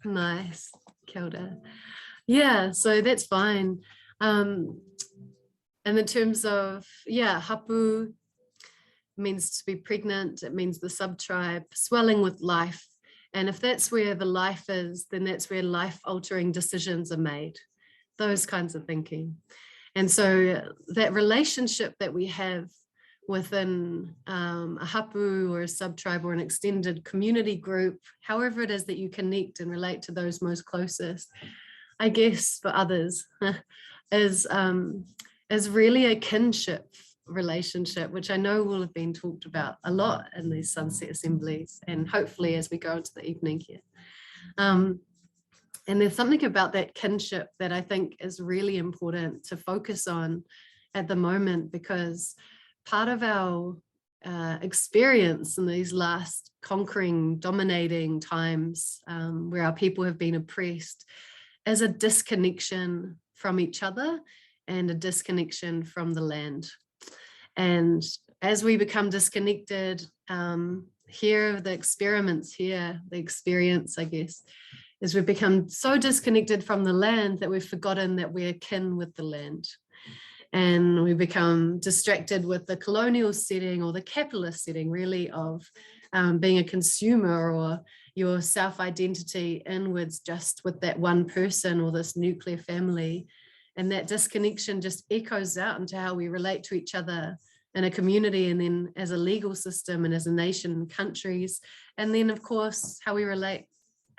Nice. Kia ora. Yeah, so that's fine. And in terms of, yeah, hapu means to be pregnant. It means the subtribe, swelling with life. And if that's where the life is, then that's where life-altering decisions are made, those kinds of thinking. And so that relationship that we have within a hapu or a subtribe or an extended community group, however it is that you connect and relate to those most closest, I guess for others, is really a kinship relationship, which I know will have been talked about a lot in these sunset assemblies, and hopefully as we go into the evening here. And there's something about that kinship that I think is really important to focus on at the moment, because part of our experience in these last conquering, dominating times where our people have been oppressed is a disconnection from each other and a disconnection from the land. And as we become disconnected, here, the experiments here, the experience, I guess, is we've become so disconnected from the land that we've forgotten that we're kin with the land. And we become distracted with the colonial setting or the capitalist setting, really, of being a consumer, or your self-identity inwards just with that one person or this nuclear family. And that disconnection just echoes out into how we relate to each other in a community, and then as a legal system, and as a nation and countries, and then of course how we relate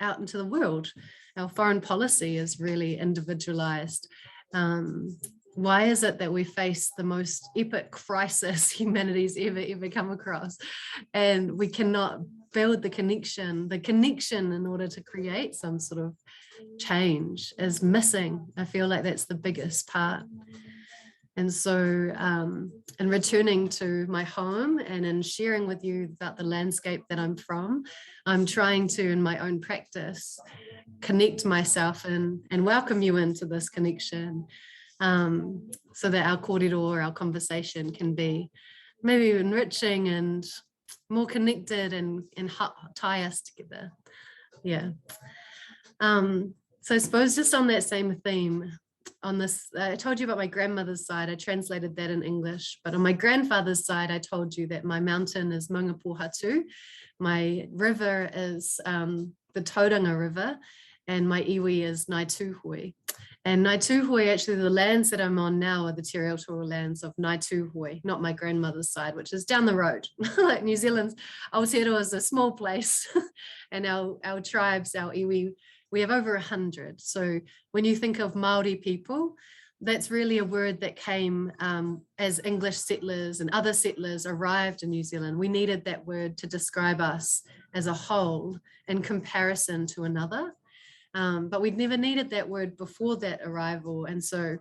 out into the world. Our foreign policy is really individualized. Why is it that we face the most epic crisis humanity's ever come across, and we cannot build the connection in order to create some sort of change is missing? I feel like that's the biggest part. And so in returning to my home and in sharing with you about the landscape that I'm from, I'm trying to, in my own practice, connect myself and welcome you into this connection, so that our kōrero, or our conversation, can be maybe enriching and more connected and tie us together. Yeah. So I suppose just on that same theme, on this, I told you about my grandmother's side, I translated that in English, but on my grandfather's side, I told you that my mountain is Mangapuhatu, my river is the Tauranga River, and my iwi is Naituhoi. And Naituhoi, actually the lands that I'm on now are the territorial lands of Naituhoi, not my grandmother's side, which is down the road. Like New Zealand's Aotearoa is a small place, and our tribes, our iwi, we have over 100. So when you think of Maori people, that's really a word that came as English settlers and other settlers arrived in New Zealand. We needed that word to describe us as a whole in comparison to another. But we'd never needed that word before that arrival. And so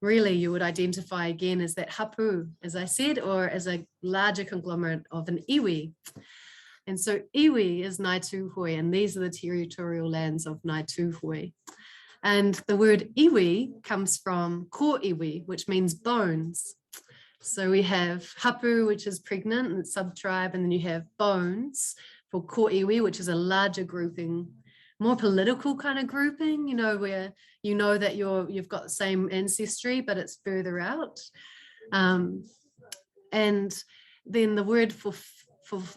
really you would identify again as that hapu, as I said, or as a larger conglomerate of an iwi. And so iwi is Naituhoi, and these are the territorial lands of Naituhoi. And the word iwi comes from ko iwi, which means bones. So we have hapu, which is pregnant and subtribe, and then you have bones for ko iwi, which is a larger grouping, more political kind of grouping, you know, where you know that you've got the same ancestry, but it's further out. And then the word for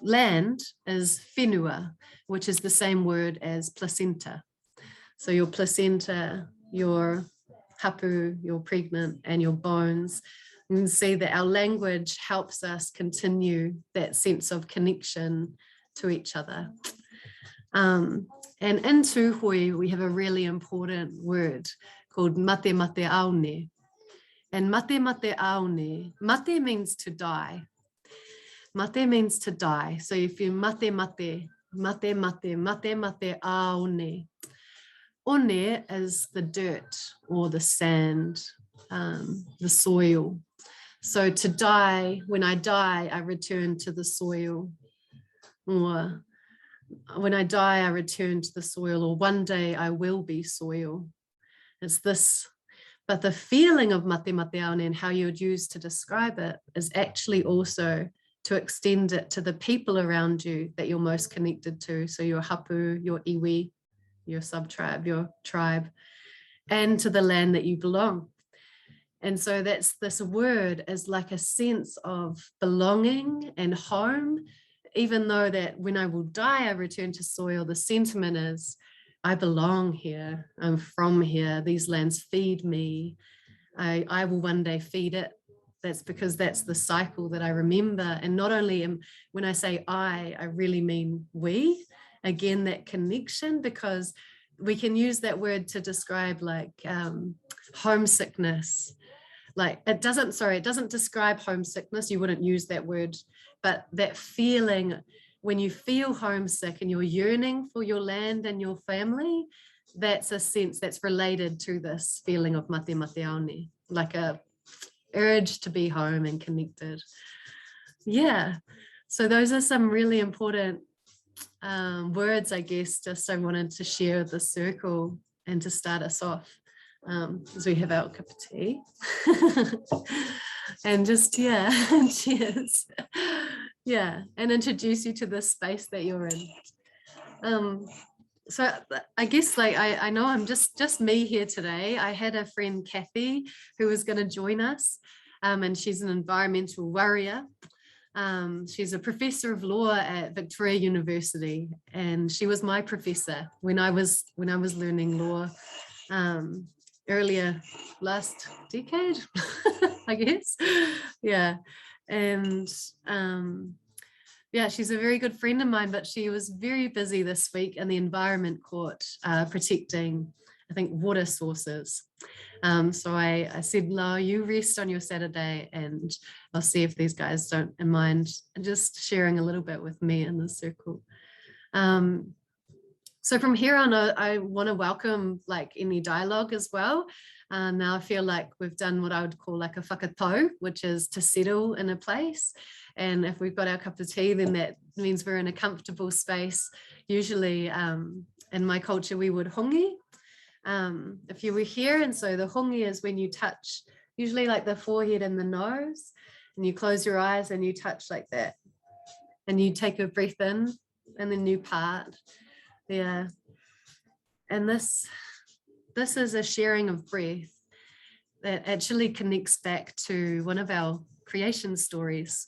land is whenua, which is the same word as placenta. So your placenta, your hapu, your pregnant, and your bones. You can see that our language helps us continue that sense of connection to each other. And in Tūhoe, we have a really important word called mate mate aone. And mate mate aone, mate means to die. Mate means to die. So if you mate mate, mate mate, mate mate aone. One is the dirt or the sand, the soil. So to die, when I die, I return to the soil. Or when I die, I return to the soil, or one day I will be soil. It's this, but the feeling of mate mate aone and how you would use to describe it is actually also to extend it to the people around you that you're most connected to. So your hapu, your iwi, your sub-tribe, your tribe, and to the land that you belong. And so that's this word is like a sense of belonging and home, even though that when I will die, I return to soil, the sentiment is, I belong here, I'm from here, these lands feed me, I will one day feed it. That's because that's the cycle that I remember. And not only when I say I really mean we, again, that connection, because we can use that word to describe like homesickness. Like it doesn't describe homesickness. You wouldn't use that word, but that feeling when you feel homesick and you're yearning for your land and your family, that's a sense that's related to this feeling of mate mate aone, like a urge to be home and connected. Yeah, so those are some really important words, I guess, just I wanted to share with the circle and to start us off as we have our cup of tea. And just, yeah, cheers. Yeah, and introduce you to the space that you're in. So I guess like I know I'm just me here today. I had a friend, Kathy, who was going to join us, and she's an environmental warrior. She's a professor of law at Victoria University, and she was my professor when I was learning law earlier last decade, I guess. Yeah, and yeah, she's a very good friend of mine, but she was very busy this week in the Environment Court protecting, I think, water sources. So I said, no, you rest on your Saturday and I'll see if these guys don't mind just sharing a little bit with me in the circle. So from here on, I want to welcome like any dialogue as well. Now I feel like we've done what I would call like a whakatau, which is to settle in a place. And if we've got our cup of tea, then that means we're in a comfortable space. Usually in my culture, we would hongi if you were here. And so the hongi is when you touch, usually like the forehead and the nose, and you close your eyes and you touch like that. And you take a breath in and then you part. Yeah. And this is a sharing of breath that actually connects back to one of our creation stories.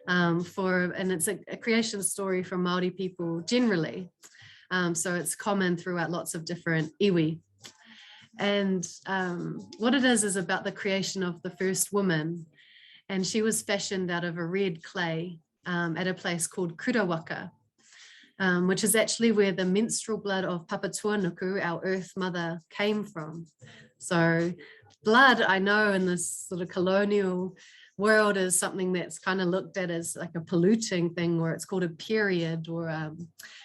And it's a creation story for Māori people generally. So it's common throughout lots of different iwi. And what it is about the creation of the first woman. And she was fashioned out of a red clay at a place called Kurawaka, which is actually where the menstrual blood of Papatuanuku, our earth mother, came from. So blood, I know in this sort of colonial world is something that's kind of looked at as like a polluting thing, or it's called a period, or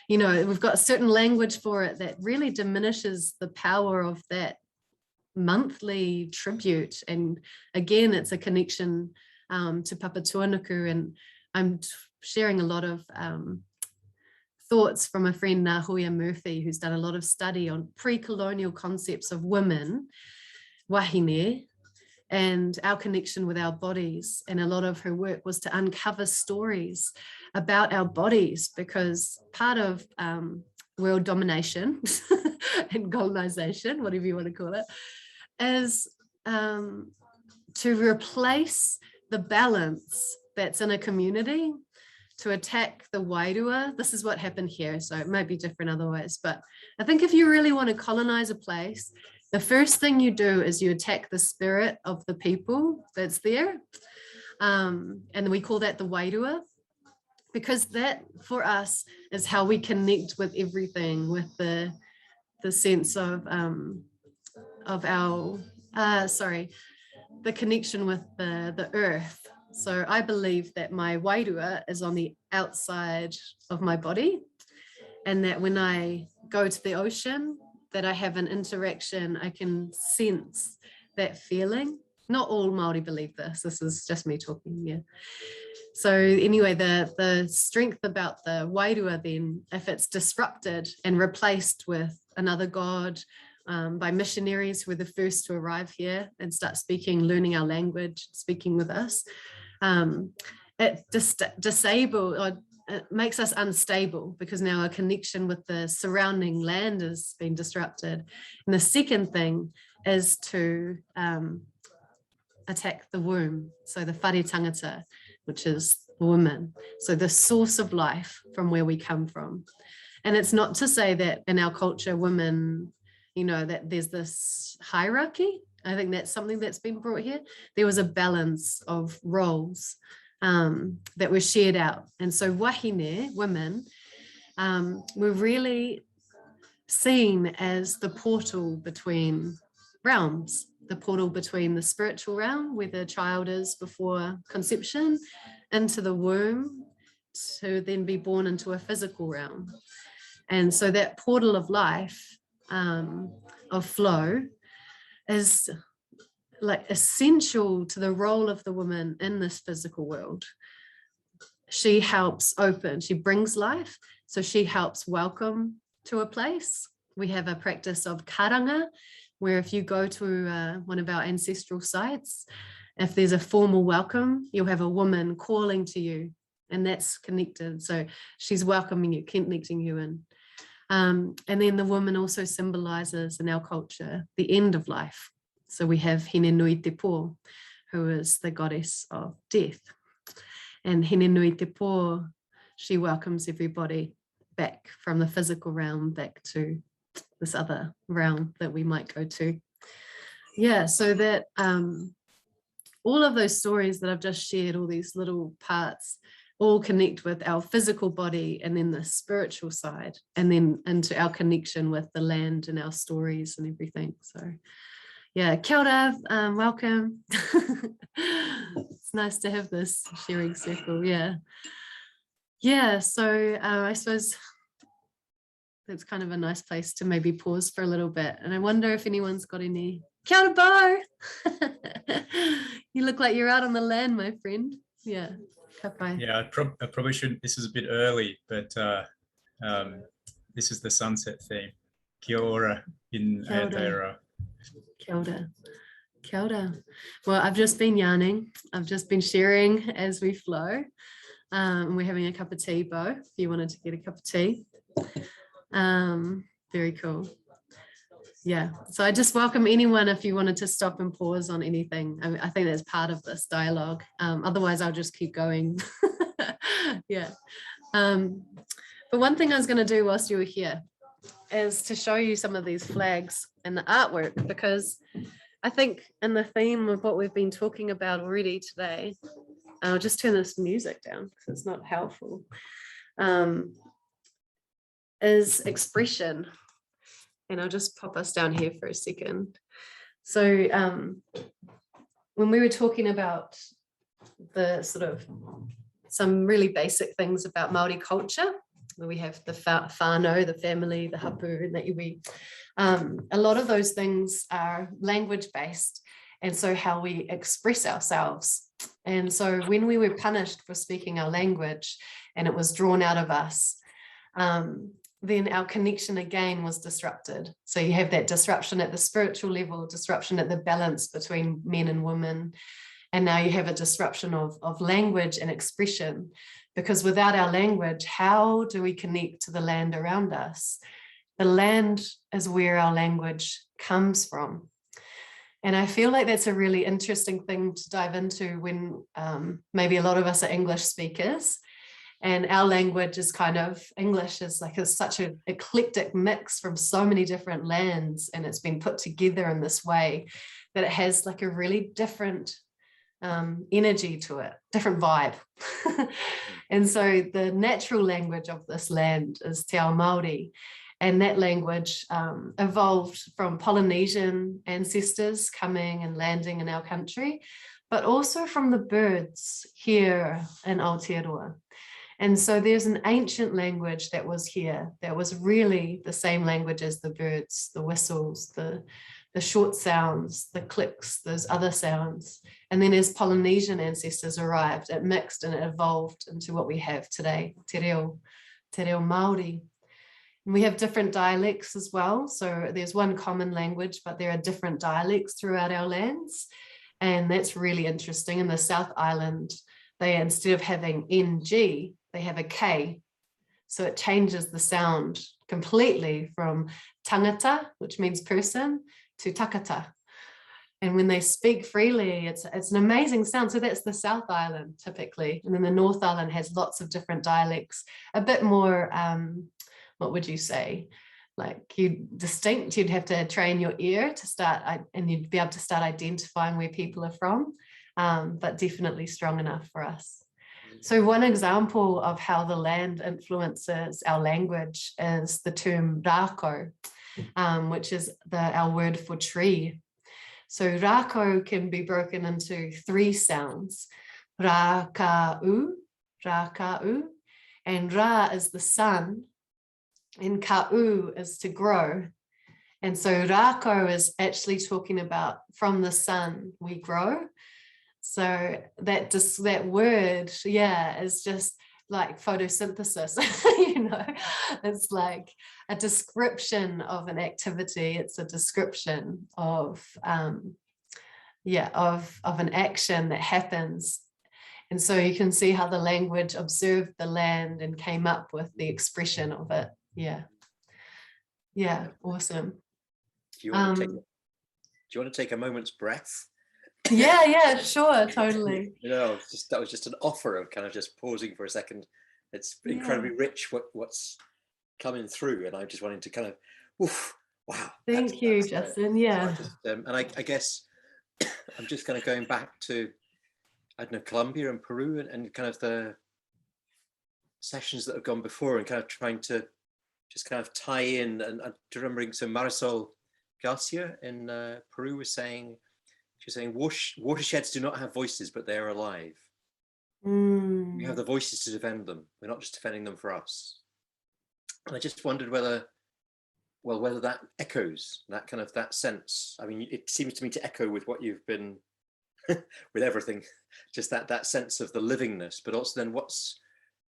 you know, we've got a certain language for it that really diminishes the power of that monthly tribute. And again, it's a connection to Papatuanuku, and I'm sharing a lot of thoughts from a friend, Nahuia Murphy, who's done a lot of study on pre-colonial concepts of women, wahine, and our connection with our bodies. And a lot of her work was to uncover stories about our bodies, because part of world domination and colonization, whatever you want to call it, is to replace the balance that's in a community, to attack the wairua. This is what happened here, so it might be different otherwise. But I think if you really want to colonize a place, the first thing you do is you attack the spirit of the people that's there. And we call that the wairua, because that for us is how we connect with everything, with the sense of our, the connection with the earth. So I believe that my wairua is on the outside of my body, and that when I go to the ocean, that I have an interaction, I can sense that feeling. Not all Māori believe this. This is just me talking, yeah. So anyway, the strength about the wairua then, if it's disrupted and replaced with another god by missionaries who were the first to arrive here and start speaking, learning our language, speaking with us, it makes us unstable because now our connection with the surrounding land has been disrupted. And the second thing is to attack the womb, so the whare tangata, which is the woman, so the source of life from where we come from. And it's not to say that in our culture women, you know, that there's this hierarchy. I think that's something that's been brought here. There was a balance of roles that were shared out. And so wahine, women, were really seen as the portal between realms, the portal between the spiritual realm, where the child is before conception, into the womb, to then be born into a physical realm. And so that portal of life, of flow, is like essential to the role of the woman in this physical world. She helps open, she brings life, so she helps welcome to a place. We have a practice of karanga, where if you go to one of our ancestral sites, if there's a formal welcome, you'll have a woman calling to you, and that's connected. So she's welcoming you, connecting you in. And then the woman also symbolizes in our culture the end of life. So we have Hine Nui Te Po, who is the goddess of death. And Hine Nui Te Po, she welcomes everybody back from the physical realm back to this other realm that we might go to. Yeah, so that all of those stories that I've just shared, all these little parts, all connect with our physical body and then the spiritual side, and then into our connection with the land and our stories and everything. So yeah, kia ora, welcome. It's nice to have this sharing circle. Yeah, so I suppose that's kind of a nice place to maybe pause for a little bit. And I wonder if anyone's got any. Kia ora, Bo. You look like you're out on the land, my friend. Yeah. Yeah, I probably shouldn't. This is a bit early, but this is the sunset theme. Kia ora in Aotearoa. Kia ora. Kia ora. Well, I've just been yarning. I've just been sharing as we flow. We're having a cup of tea, Bo, if you wanted to get a cup of tea. Very cool. Yeah, so I just welcome anyone if you wanted to stop and pause on anything. I think that's part of this dialogue. Otherwise, I'll just keep going. Yeah. But one thing I was going to do whilst you were here is to show you some of these flags and the artwork, because I think in the theme of what we've been talking about already today, I'll just turn this music down because it's not helpful, is expression. And I'll just pop us down here for a second. So when we were talking about the sort of some really basic things about Māori culture, where we have the whānau, the family, the hapu, and the iwi, a lot of those things are language based, and so how we express ourselves. And so when we were punished for speaking our language and it was drawn out of us, then our connection again was disrupted. So you have that disruption at the spiritual level, disruption at the balance between men and women. And now you have a disruption of language and expression, because without our language, how do we connect to the land around us? The land is where our language comes from. And I feel like that's a really interesting thing to dive into when maybe a lot of us are English speakers. And our language is kind of, English is like it's such an eclectic mix from so many different lands, and it's been put together in this way that it has like a really different energy to it, different vibe. And so the natural language of this land is Te Ao Māori, and that language evolved from Polynesian ancestors coming and landing in our country, but also from the birds here in Aotearoa. And so there's an ancient language that was here that was really the same language as the birds, the whistles, the short sounds, the clicks, those other sounds. And then as Polynesian ancestors arrived, it mixed and it evolved into what we have today, te reo Māori. And we have different dialects as well. So there's one common language, but there are different dialects throughout our lands. And that's really interesting. In the South Island, they, instead of having NG, they have a K. So it changes the sound completely from tangata, which means person, to takata. And when they speak freely, it's an amazing sound. So that's the South Island typically. And then the North Island has lots of different dialects, a bit more, what would you say? Like distinct, you'd have to train your ear to start, and you'd be able to start identifying where people are from, but definitely strong enough for us. So one example of how the land influences our language is the term rako, which is our word for tree. So rako can be broken into 3 sounds, ra-ka-u, and ra is the sun, and ka-u is to grow. And so rako is actually talking about from the sun we grow. So that word, is just like photosynthesis, it's like a description of an activity. It's a description of an action that happens. And so you can see how the language observed the land and came up with the expression of it. Yeah, awesome. Do you want to take a moment's breath? Yeah, sure, totally. That was just an offer of kind of just pausing for a second. It's incredibly rich what's coming through, and I just wanted to kind of, wow. Thank you, Justin. Yeah. And I guess I'm just kind of going back to, I don't know, Colombia and Peru and kind of the sessions that have gone before, and kind of trying to just kind of tie in and remembering. So Marisol Garcia in Peru was saying, she's saying, watersheds do not have voices, but they are alive. We have the voices to defend them. We're not just defending them for us. And I just wondered whether that echoes, that kind of, that sense. I mean, it seems to me to echo with what you've been, with everything, just that sense of the livingness, but also then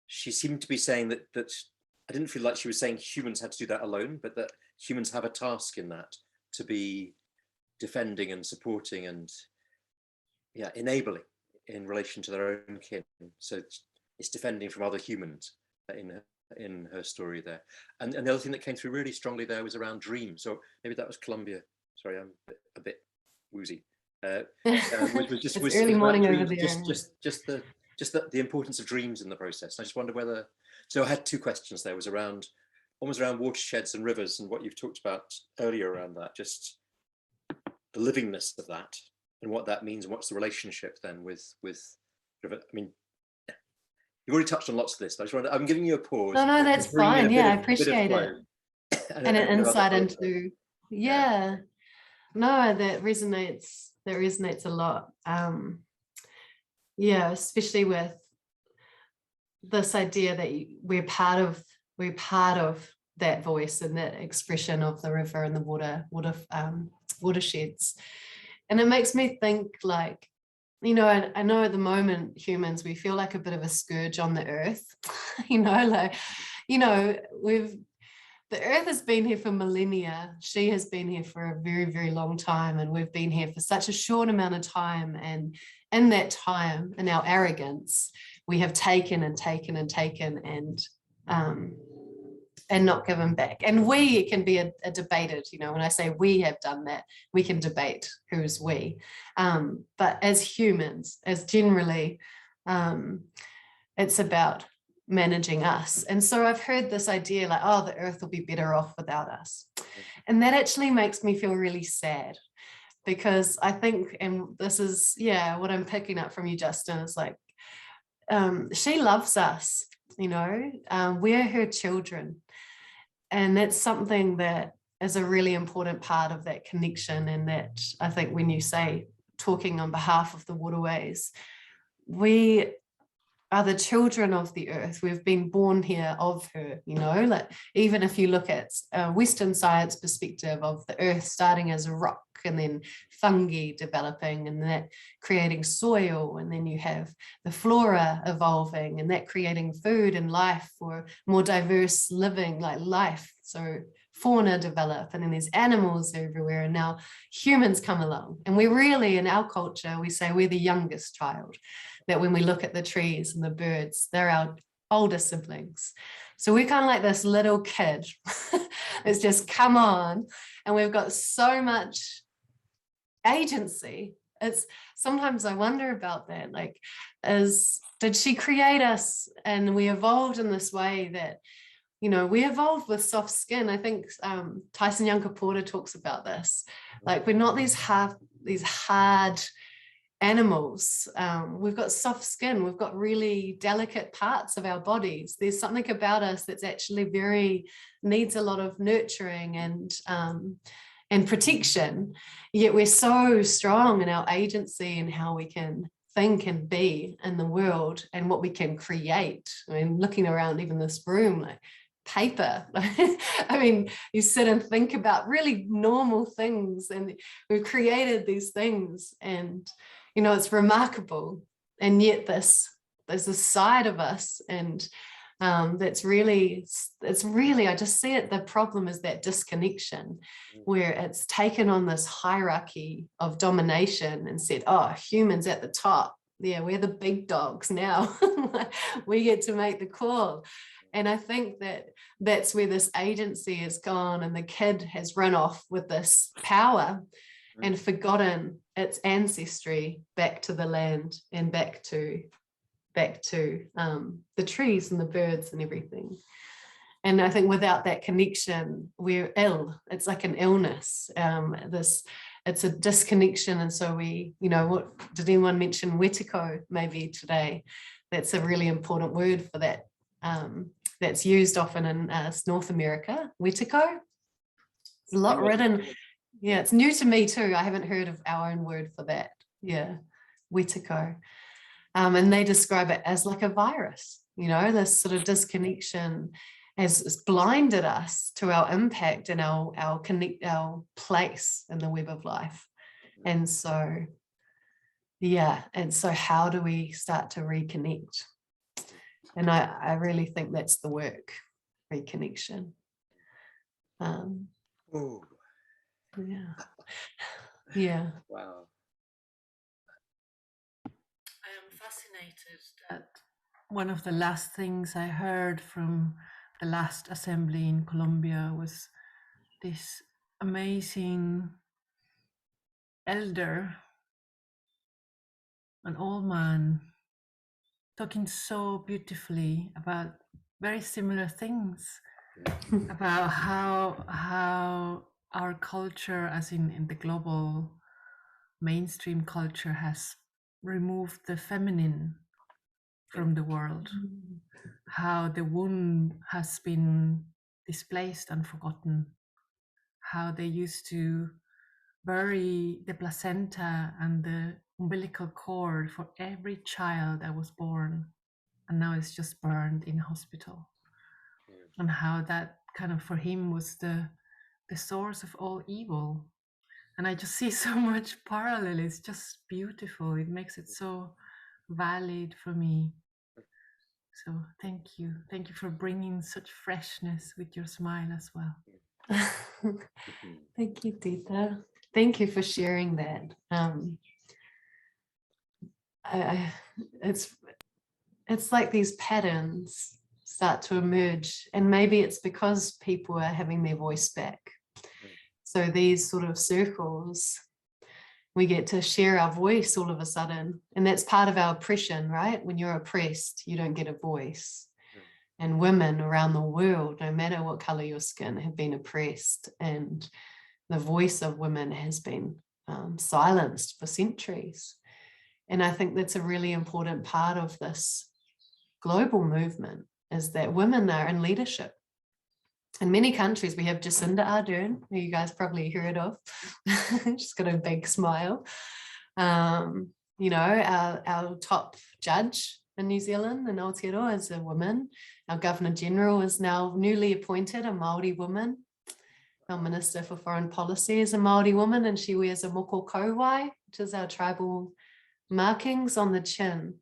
she seemed to be saying that I didn't feel like she was saying humans had to do that alone, but that humans have a task in that, to be defending and supporting and enabling in relation to their own kin. So it's defending from other humans in her story there. And the other thing that came through really strongly there was around dreams. So maybe that was Colombia. Sorry, I'm a bit woozy. It's early morning over there. Just the importance of dreams in the process. I just wonder whether. So I had 2 questions there. Was around watersheds and rivers and what you've talked about earlier around that. Just the livingness of that and what that means, and what's the relationship then with river. I mean, you've already touched on lots of this, but I just wonder, I'm giving you a pause. No, that's fine. Yeah, I appreciate it. And an insight into, no, that resonates a lot. Especially with this idea that we're part of that voice and that expression of the river and the watersheds. And it makes me think, like, I know at the moment humans, we feel like a bit of a scourge on the earth. The earth has been here for millennia. She has been here for a very, very long time, and we've been here for such a short amount of time. And in that time, in our arrogance, we have taken and taken and taken and not given back. And we can be a debated, when I say we have done that, we can debate who's we. But as humans, as generally, it's about managing us. And so I've heard this idea like, oh, the earth will be better off without us. And that actually makes me feel really sad, because I think, and this is, what I'm picking up from you, Justin, is like, she loves us, we're her children. And that's something that is a really important part of that connection. And that I think when you say talking on behalf of the waterways, we are the children of the earth. We've been born here of her, like, even if you look at Western science perspective of the earth starting as a rock and then fungi developing and that creating soil, and then you have the flora evolving and that creating food and life for more diverse living, like life. So fauna develop, and then there's animals everywhere, and now humans come along. And we really, in our culture, we say we're the youngest child, that when we look at the trees and the birds, they're our older siblings. So we're kind of like this little kid that's just come on, and we've got so much agency. It's sometimes I wonder about that, like, did she create us and we evolved in this way that, you know, we evolved with soft skin. I think Tyson Yunkaporta Porter talks about this. Like, we're not these hard animals. We've got soft skin. We've got really delicate parts of our bodies. There's something about us that's actually needs a lot of nurturing and protection. Yet we're so strong in our agency and how we can think and be in the world and what we can create. I mean, looking around even this room, like paper. I mean, you sit and think about really normal things, and we've created these things, and, you know, it's remarkable. And yet there's this side of us, and it's really, I just see it, the problem is that disconnection, where it's taken on this hierarchy of domination and said, oh, humans at the top, yeah, we're the big dogs now. We get to make the call. And I think that's where this agency has gone, and the kid has run off with this power and forgotten its ancestry back to the land and back to the trees and the birds and everything. And I think without that connection, we're ill. It's like an illness. It's a disconnection. And so we, you know, what did anyone mention wetiko maybe today? That's a really important word for that. That's used often in North America, wetiko. It's a lot written. Yeah, it's new to me too. I haven't heard of our own word for that. Yeah, wetiko. And they describe it as like a virus, you know, this sort of disconnection has blinded us to our impact and our place in the web of life. And so, yeah, and so how do we start to reconnect? And I really think that's the work, reconnection. Yeah. Yeah. Wow. I am fascinated that one of the last things I heard from the last assembly in Colombia was this amazing elder, an old man, talking so beautifully about very similar things, about how our culture, as in the global mainstream culture, has removed the feminine from the world, how the womb has been displaced and forgotten, how they used to bury the placenta and the umbilical cord for every child that was born, and now it's just burned in hospital, and how that kind of for him was the source of all evil. And I just see so much parallel. It's just beautiful. It makes it so valid for me. So thank you for bringing such freshness with your smile as well. Thank you, Tita. Thank you for sharing that. It's like these patterns start to emerge, and maybe it's because people are having their voice back. So these sort of circles, we get to share our voice all of a sudden, and that's part of our oppression, right? When you're oppressed, you don't get a voice. And women around the world, no matter what color your skin, have been oppressed, and the voice of women has been silenced for centuries. And I think that's a really important part of this global movement, is that women are in leadership. In many countries, we have Jacinda Ardern, who you guys probably heard of. She's got a big smile. You know, our top judge in New Zealand, in Aotearoa, is a woman. Our Governor General is now newly appointed, a Māori woman. Our Minister for Foreign Policy is a Māori woman, and she wears a moko kauwai, which is our tribal markings on the chin.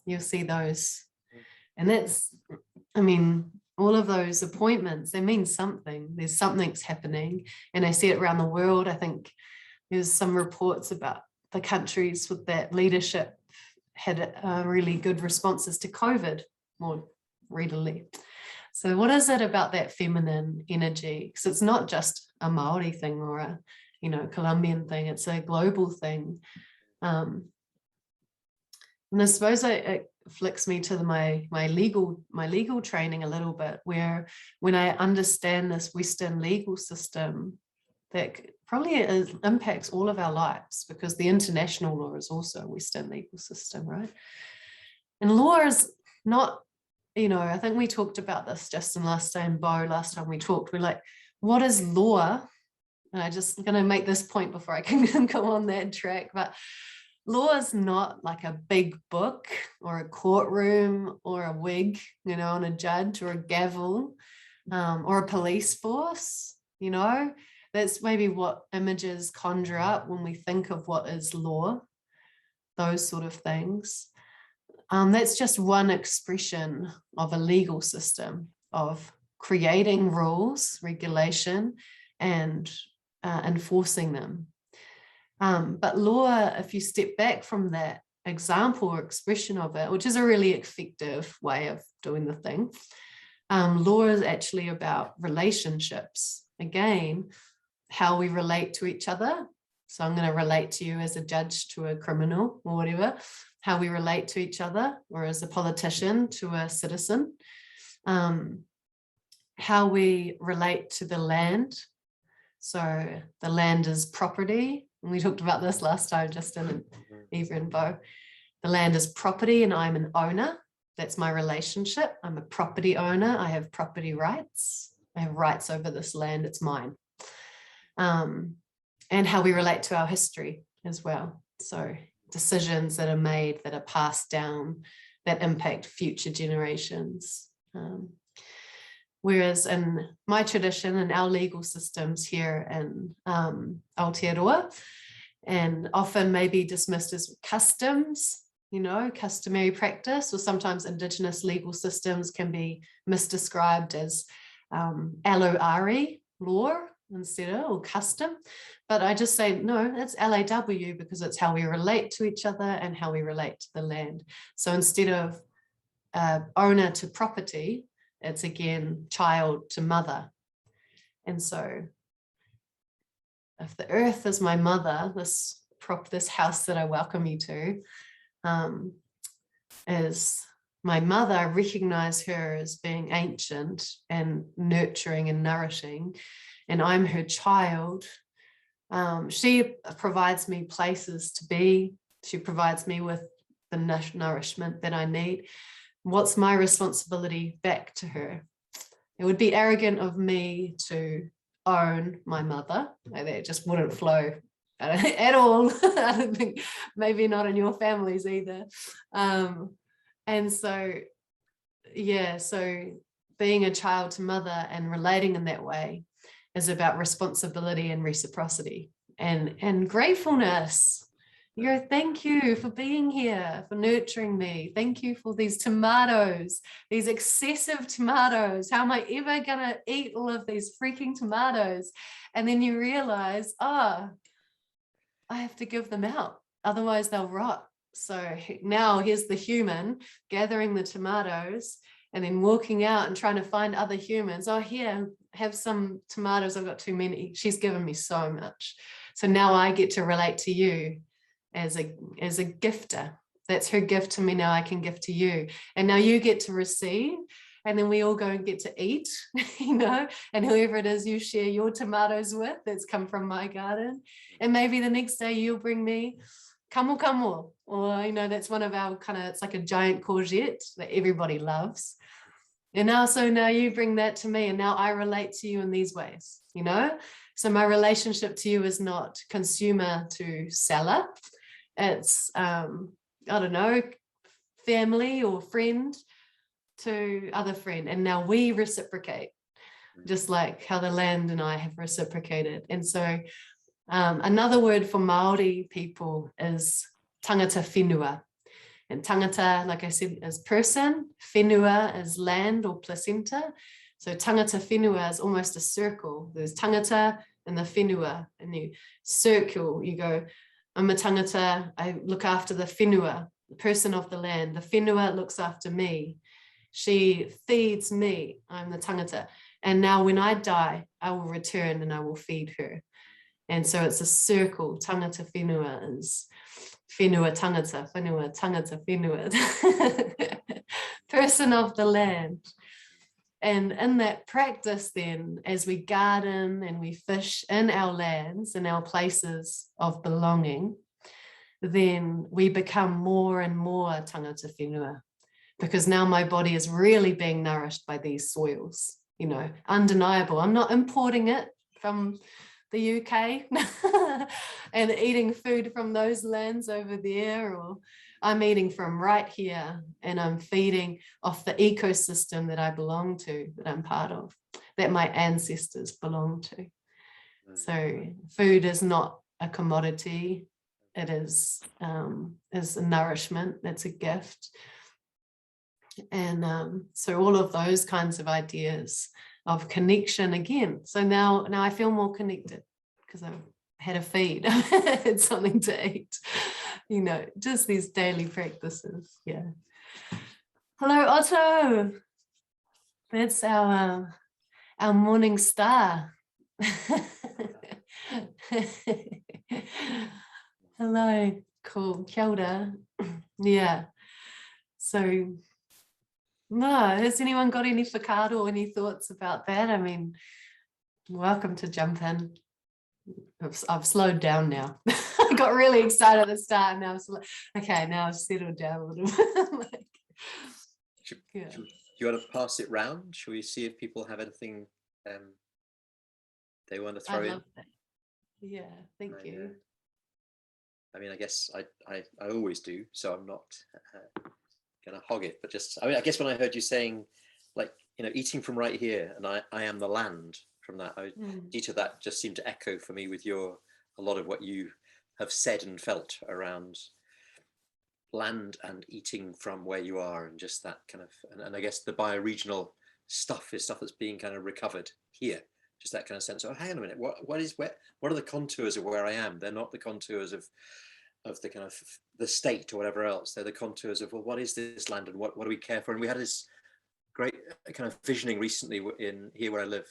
You'll see those. And that's, I mean, all of those appointments, they mean something. There's something's happening. And I see it around the world. I think there's some reports about the countries with that leadership had really good responses to COVID more readily. So what is it about that feminine energy? Because it's not just a Maori thing or a, you know, Colombian thing, it's a global thing. And I suppose it flicks me to my legal training a little bit, where when I understand this Western legal system, that probably impacts all of our lives, because the international law is also a Western legal system, right? And law is not, you know, I think we talked about this, Justin, last time we talked, we're like, what is law? And I just going to make this point before I can go on that track, but law is not like a big book or a courtroom or a wig, you know, on a judge, or a gavel, or a police force, you know. That's maybe what images conjure up when we think of what is law, those sort of things. That's just one expression of a legal system, of creating rules, regulation, and enforcing them. But law, if you step back from that example or expression of it, which is a really effective way of doing the thing, law is actually about relationships. Again, how we relate to each other. So I'm going to relate to you as a judge to a criminal or whatever, how we relate to each other, or as a politician to a citizen, how we relate to the land. So the land is property. And we talked about this last time, Justin and Eva and Bo. The land is property and I'm an owner. That's my relationship. I'm a property owner. I have property rights. I have rights over this land. It's mine. And how we relate to our history as well. So decisions that are made, that are passed down, that impact future generations. Whereas in my tradition and our legal systems here in Aotearoa, and often maybe dismissed as customs, you know, customary practice, or sometimes Indigenous legal systems can be misdescribed as aloari law instead of, or custom. But I just say, no, it's LAW, because it's how we relate to each other and how we relate to the land. So instead of owner to property, it's again child to mother. And so if the earth is my mother, this house that I welcome you to is my mother, I recognize her as being ancient and nurturing and nourishing, and I'm her child. She provides me places to be. She provides me with the nourishment that I need. What's my responsibility back to her? It would be arrogant of me to own my mother. That just wouldn't flow at all. I don't think, maybe not in your families either. And so, yeah, so being a child to mother and relating in that way is about responsibility and reciprocity and gratefulness. Thank you for being here, for nurturing me. Thank you for these tomatoes, these excessive tomatoes. How am I ever gonna eat all of these freaking tomatoes? And then you realize, oh, I have to give them out, otherwise they'll rot. So now here's the human gathering the tomatoes and then walking out and trying to find other humans. Oh, here, have some tomatoes. I've got too many. She's given me so much. So now I get to relate to you as a gifter. That's her gift to me. Now I can give to you. And now you get to receive. And then we all go and get to eat, you know, and whoever it is you share your tomatoes with, that's come from my garden. And maybe the next day you'll bring me kamo, or, you know, that's one of our kind of, it's like a giant courgette that everybody loves. And now you bring that to me, and now I relate to you in these ways, you know? So my relationship to you is not consumer to seller. It's, I don't know, family or friend to other friend. And now we reciprocate, just like how the land and I have reciprocated. And so another word for Maori people is tangata whenua. And tangata, like I said, is person, whenua is land or placenta. So tangata whenua is almost a circle. There's tangata and the whenua, and you circle, you go, I'm a tangata, I look after the whenua, the person of the land. The whenua looks after me. She feeds me, I'm the tangata. And now when I die, I will return and I will feed her. And so it's a circle. Tangata whenua is whenua tangata, whenua tangata whenua. Person of the land. And in that practice then, as we garden and we fish in our lands, in our places of belonging, then we become more and more tangata whenua, because now my body is really being nourished by these soils, you know, undeniable. I'm not importing it from the UK and eating food from those lands over there, or I'm eating from right here and I'm feeding off the ecosystem that I belong to, that I'm part of, that my ancestors belong to. So food is not a commodity. It is a nourishment. It's a gift. And so all of those kinds of ideas of connection again. So now I feel more connected because I've had a feed, I've had something to eat, you know, just these daily practices. Yeah. Hello, Otto. That's our morning star. Hello, cool, kia ora. Yeah. So no, has anyone got any whakaaro or any thoughts about that? I mean, welcome to jump in. I've slowed down now. I got really excited at the start and now I've settled down a little bit. Yeah. You want to pass it round? Shall we see if people have anything they want to throw I in? love that. Yeah, thank you. I mean, I guess I always do, so I'm not gonna hog it, but just, I mean, I guess when I heard you saying, like, you know, eating from right here, and I am the land from that, due to that just seemed to echo for me with a lot of what you have said and felt around land and eating from where you are, and just that kind of, and I guess the bioregional stuff is stuff that's being kind of recovered here. Just that kind of sense, oh, hang on a minute, what are the contours of where I am? They're not the contours of the kind of the state or whatever else. They're the contours of, well, what is this land and what do we care for? And we had this great kind of visioning recently in here where I live,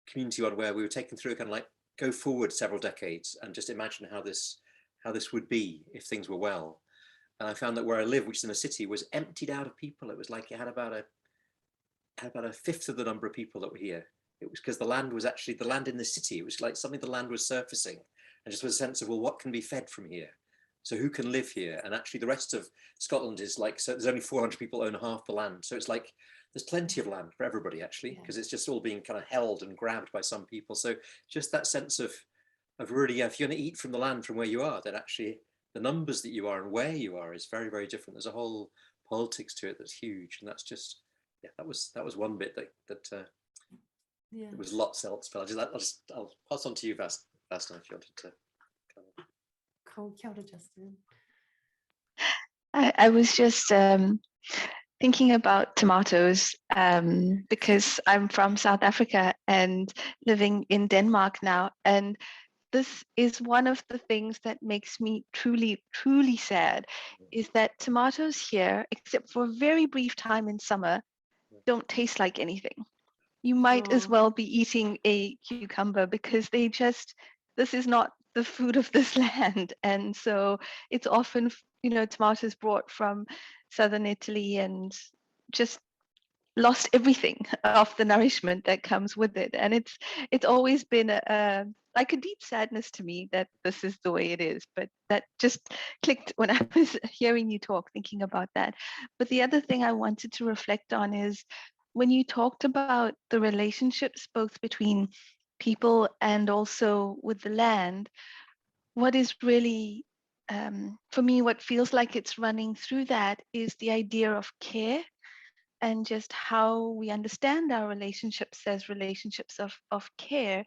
community one, where we were taken through kind of like go forward several decades and just imagine how this would be if things were well. And I found that where I live, which is in a city, was emptied out of people. It was like it had about a fifth of the number of people that were here. It was because the land was actually the land in the city. It was like suddenly the land was surfacing, and just was a sense of, well, what can be fed from here? So who can live here? And actually the rest of Scotland is like, so there's only 400 people own half the land. So it's like, there's plenty of land for everybody actually, because it's just all being kind of held and grabbed by some people. So just that sense of really, if you're going to eat from the land from where you are, then actually the numbers that you are and where you are is very, very different. There's a whole politics to it that's huge. And that's just, yeah, that was one bit that there was lots else, but I'll pass on to you, Vasta, if you wanted to. Cool, kia ora, Justin. I was just thinking about tomatoes because I'm from South Africa and living in Denmark now. And this is one of the things that makes me truly, truly sad, is that tomatoes here, except for a very brief time in summer, don't taste like anything. You might as well be eating a cucumber because this is not the food of this land. And so it's often, tomatoes brought from southern Italy and just lost everything of the nourishment that comes with it. And it's always been like a deep sadness to me that this is the way it is. But that just clicked when I was hearing you talk, thinking about that. But the other thing I wanted to reflect on is when you talked about the relationships both between people and also with the land, what is really, for me, what feels like it's running through that is the idea of care and just how we understand our relationships as relationships of care,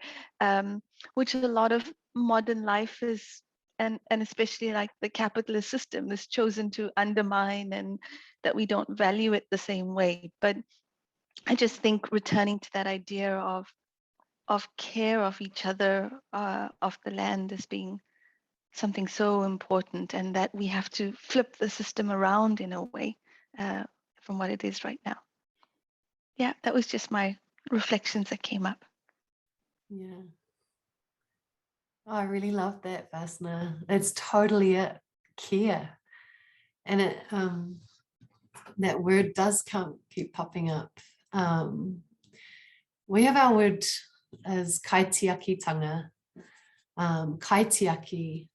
which a lot of modern life is and especially like the capitalist system is chosen to undermine, and that we don't value it the same way. But I just think returning to that idea of care of each other, of the land, as being something so important, and that we have to flip the system around in a way from what it is right now. Yeah, that was just my reflections that came up. Yeah. Oh, I really love that, Vasna. It's totally it, care. And it that word does keep popping up. We have our word as kaitiakitanga. Kaitiaki.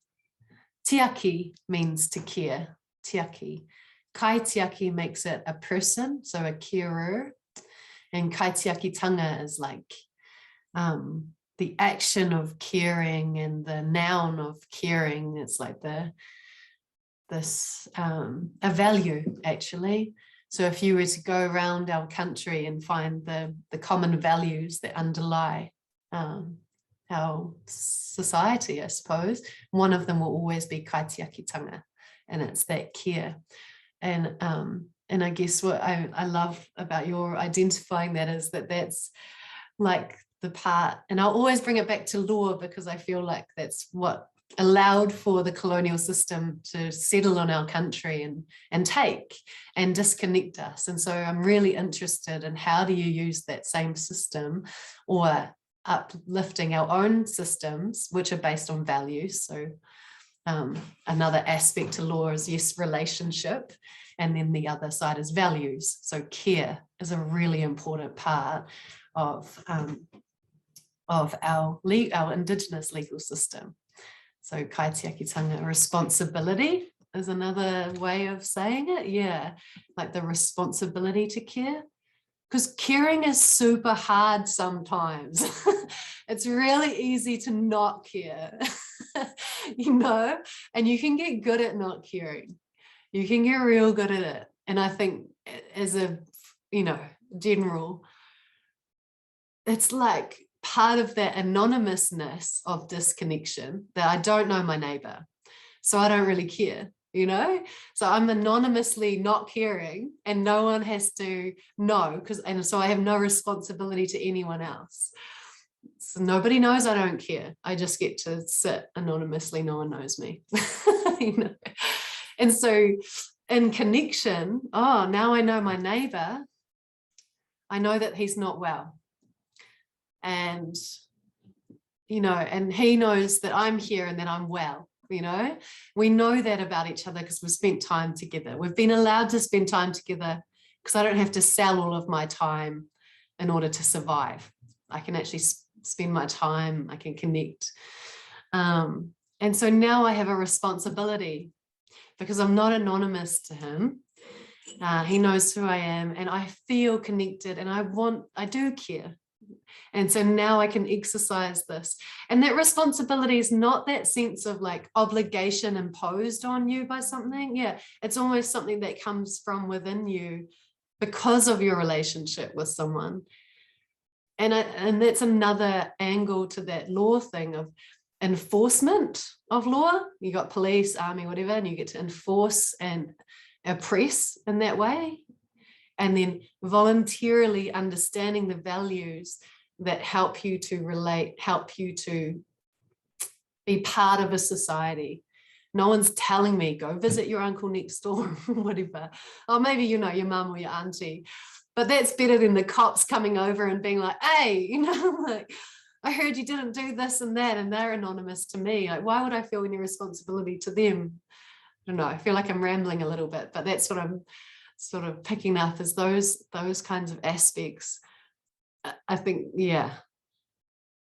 Tiaki means to care. Tiaki. Kaitiaki makes it a person, so a carer. And kaitiakitanga is like the action of caring, and the noun of caring. It's like a value, actually. So if you were to go around our country and find the common values that underlie our society, I suppose, one of them will always be kaitiakitanga, and it's that care. And I guess what I love about your identifying that is that that's like the part, and I'll always bring it back to law, because I feel like that's what allowed for the colonial system to settle on our country and take and disconnect us. And so I'm really interested in how do you use that same system, or uplifting our own systems, which are based on values. So another aspect to law is, yes, relationship, and then the other side is values. So care is a really important part of our Indigenous legal system. So kaitiakitanga, responsibility is another way of saying it. Yeah, like the responsibility to care. Because caring is super hard sometimes. It's really easy to not care, you know, and you can get good at not caring. You can get real good at it. And I think as a, general, it's like part of that anonymousness of disconnection, that I don't know my neighbor, so I don't really care. So I'm anonymously not caring, and no one has to know, and so I have no responsibility to anyone else. So nobody knows I don't care. I just get to sit anonymously. No one knows me. And so in connection, now I know my neighbor. I know that he's not well, and and he knows that I'm here and that I'm well. We know that about each other because we've spent time together. We've been allowed to spend time together because I don't have to sell all of my time in order to survive. I can actually spend my time, I can connect. And so now I have a responsibility, because I'm not anonymous to him. He knows who I am, and I feel connected, and I do care. And so now I can exercise this. And that responsibility is not that sense of like obligation imposed on you by something. Yeah, it's almost something that comes from within you because of your relationship with someone. And that's another angle to that law thing of enforcement of law. You got police, army, whatever, and you get to enforce and oppress in that way. And then voluntarily understanding the values that help you to relate, help you to be part of a society. No one's telling me, go visit your uncle next door, or whatever. Or maybe, your mum or your auntie. But that's better than the cops coming over and being like, hey, like, I heard you didn't do this and that, and they're anonymous to me. Like, why would I feel any responsibility to them? I don't know. I feel like I'm rambling a little bit, but that's what I'm sort of picking up, is those kinds of aspects. I think, yeah,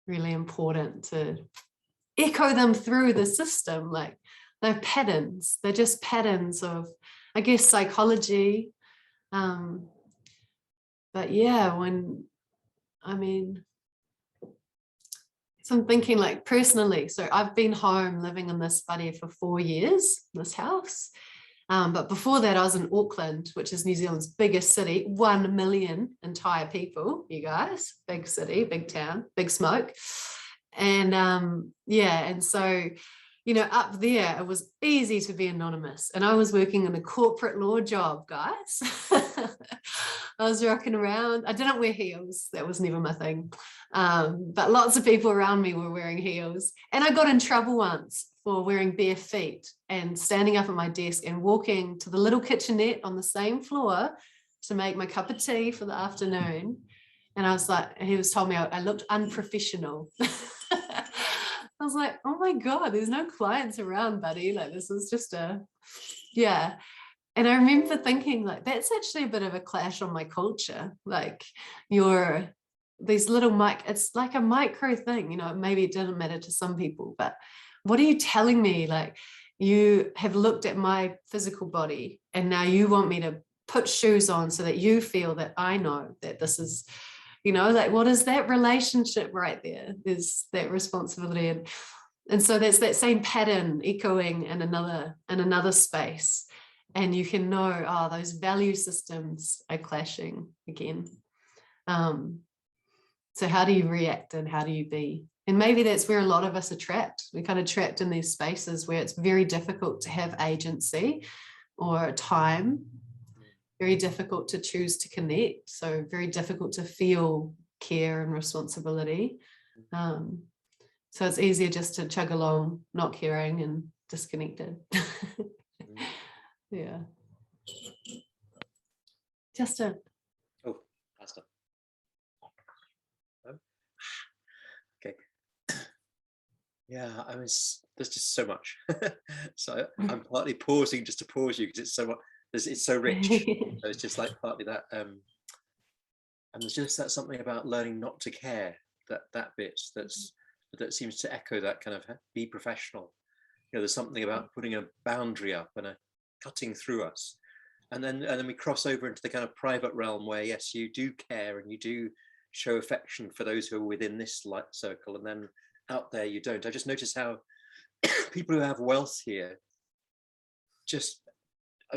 really important to echo them through the system. Like, they're patterns. They're just patterns of, I guess, psychology. But yeah, so I'm thinking like personally, so I've been home living in this whare for 4 years, this house. But before that, I was in Auckland, which is New Zealand's biggest city, 1 million entire people, you guys, big city, big town, big smoke. And and so you know, up there, it was easy to be anonymous. And I was working in a corporate law job, guys. I was rocking around. I didn't wear heels. That was never my thing. But lots of people around me were wearing heels. And I got in trouble once for wearing bare feet and standing up at my desk and walking to the little kitchenette on the same floor to make my cup of tea for the afternoon. And I was like, he was told me I looked unprofessional. I was like, oh my God, there's no clients around, buddy. Like, this is just yeah. And I remember thinking, like, that's actually a bit of a clash on my culture. Like, these little it's like a micro thing, you know, maybe it didn't matter to some people, but what are you telling me? Like, you have looked at my physical body and now you want me to put shoes on so that you feel that I know that this is, you know, like, what is that relationship right there? There's that responsibility. And so there's that same pattern echoing in another space. And you can know, oh, those value systems are clashing again. So how do you react and how do you be? And maybe that's where a lot of us are trapped. We're kind of trapped in these spaces where it's very difficult to have agency or time, very difficult to choose to connect. So very difficult to feel care and responsibility. So it's easier just to chug along, not caring and disconnected. Yeah. Justin. Oh, Pastor. Okay. Yeah, I mean, there's just so much. So I'm partly pausing just to pause you because it's so much. It's so rich. So it's just like partly that. And there's just that something about learning not to care. That bit that seems to echo that kind of be professional. You know, there's something about putting a boundary up and a cutting through us, and then we cross over into the kind of private realm where yes, you do care and you do show affection for those who are within this light circle, and then out there you don't. I just notice how people who have wealth here just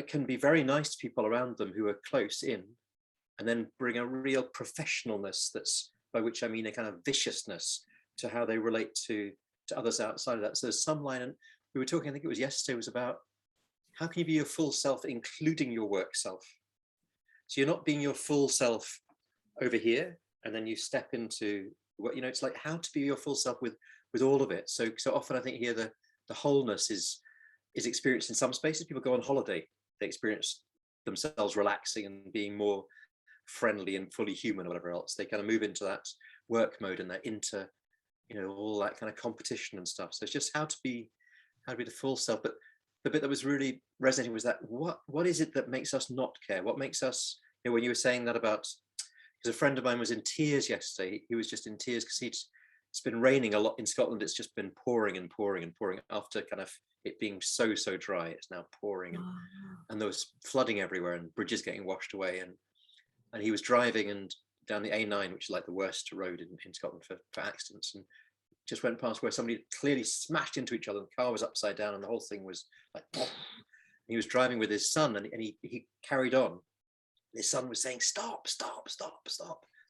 can be very nice to people around them who are close in, and then bring a real professionalness, that's by which I mean a kind of viciousness to how they relate to others outside of that. So there's some line, and we were talking, I think it was yesterday, was about how can you be your full self, including your work self? So you're not being your full self over here, and then you step into what, you know, it's like how to be your full self with all of it. So often I think here the wholeness is experienced in some spaces. People go on holiday, they experience themselves relaxing and being more friendly and fully human or whatever else. They kind of move into that work mode and they're into, you know, all that kind of competition and stuff. So it's just how to be the full self. But the bit that was really resonating was that what is it that makes us not care? What makes us, you know, when you were saying that about, because a friend of mine was in tears yesterday. He was just in tears because it's been raining a lot in Scotland. It's just been pouring and pouring and pouring after kind of it being so dry. It's now pouring and there was flooding everywhere and bridges getting washed away. And he was driving and down the A9, which is like the worst road in Scotland for accidents, and just went past where somebody clearly smashed into each other. The car was upside down and the whole thing was like, oh. He was driving with his son and he carried on. His son was saying, stop.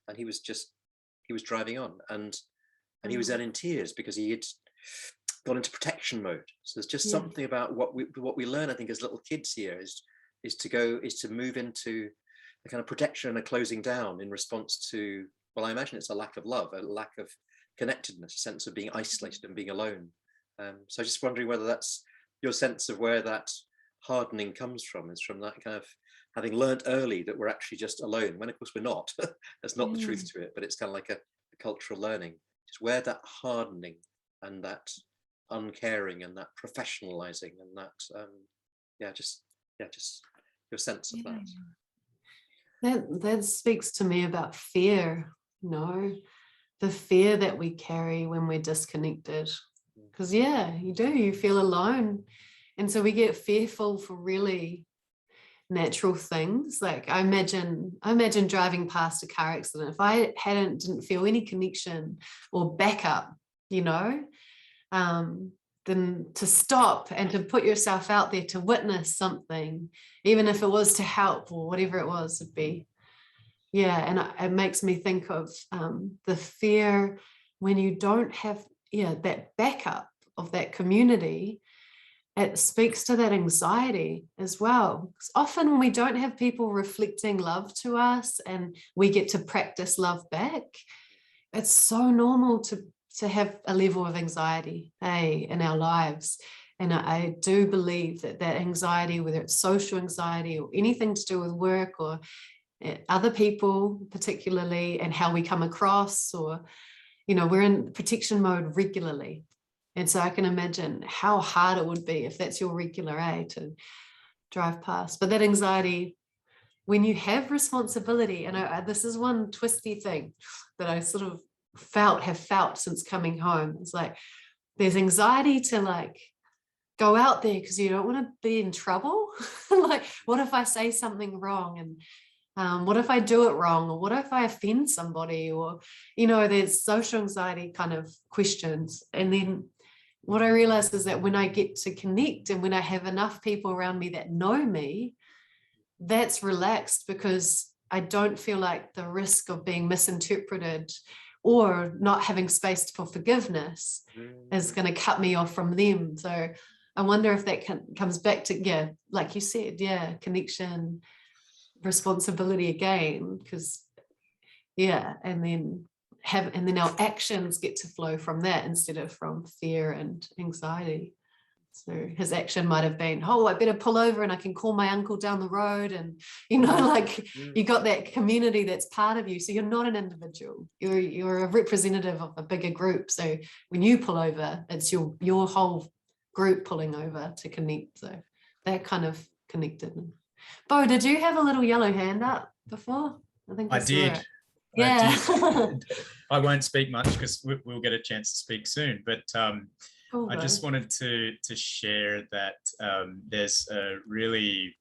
And he was driving on and he was then in tears because he had gone into protection mode. So there's just something about what we learn, I think, as little kids here is to move into a kind of protection and a closing down in response to, well, I imagine it's a lack of love, a lack of connectedness, a sense of being isolated and being alone. So just wondering whether that's your sense of where that hardening comes from, is from that kind of having learnt early that we're actually just alone, when of course we're not. That's not the truth to it, but it's kind of like a cultural learning, just where that hardening and that uncaring and that professionalizing and that just your sense of that. That speaks to me about fear, you know, the fear that we carry when we're disconnected. Because you feel alone. And so we get fearful for really natural things. Like I imagine driving past a car accident. If I didn't feel any connection or backup, you know, then to stop and to put yourself out there to witness something, even if it was to help or whatever it was, would be, and it makes me think of the fear when you don't have that backup of that community, it speaks to that anxiety as well. Because often when we don't have people reflecting love to us and we get to practice love back, it's so normal to have a level of anxiety, in our lives. And I do believe that anxiety, whether it's social anxiety or anything to do with work or other people particularly, and how we come across, or, you know, we're in protection mode regularly. And so I can imagine how hard it would be if that's your regular to drive past. But that anxiety, when you have responsibility, and this is one twisty thing that I sort of have felt since coming home. It's like there's anxiety to like go out there because you don't want to be in trouble. Like, what if I say something wrong? And what if I do it wrong? Or what if I offend somebody? Or, you know, there's social anxiety kind of questions. And then what I realized is that when I get to connect and when I have enough people around me that know me, that's relaxed, because I don't feel like the risk of being misinterpreted or not having space for forgiveness is going to cut me off from them. So I wonder if that comes back to, yeah, like you said, yeah, connection, responsibility again, because yeah, and then our actions get to flow from that instead of from fear and anxiety. So his action might have been, oh, I better pull over and I can call my uncle down the road. And, you know, like you got that community that's part of you. So you're not an individual, you're a representative of a bigger group. So when you pull over, it's your whole group pulling over to connect. So that kind of connected. Bo, did you have a little yellow hand up before? I think I did. It. Yeah. I won't speak much because we'll get a chance to speak soon, but Cool, I just wanted to share that there's a really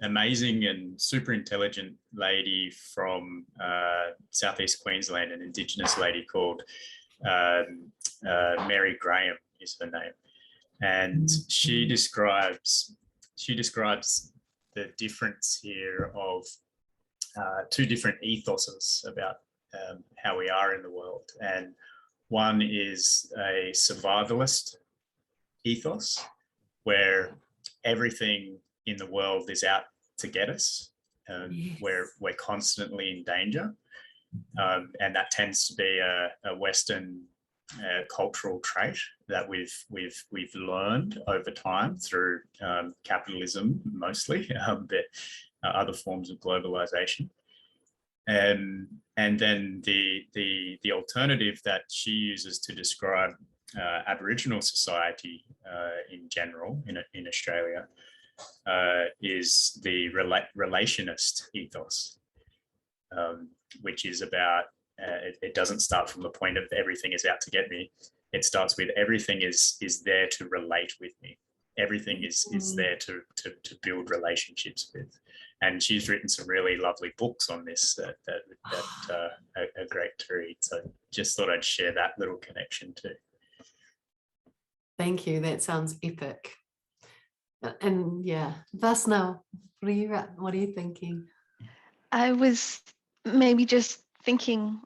amazing and super intelligent lady from Southeast Queensland, an Indigenous lady called Mary Graham is her name, and she describes the difference here of two different ethoses about how we are in the world. And one is a survivalist ethos, where everything in the world is out to get us, Yes. where we're constantly in danger. And that tends to be a Western cultural trait that we've learned over time through capitalism mostly, but other forms of globalization. And then the alternative that she uses to describe Aboriginal society in general in Australia is the relationist ethos, which is about it doesn't start from the point of everything is out to get me. It starts with everything is there to relate with me. Everything is there to build relationships with. And she's written some really lovely books on this that are great to read. So just thought I'd share that little connection too. Thank you. That sounds epic. And yeah, Vasna, what are you thinking? I was maybe just thinking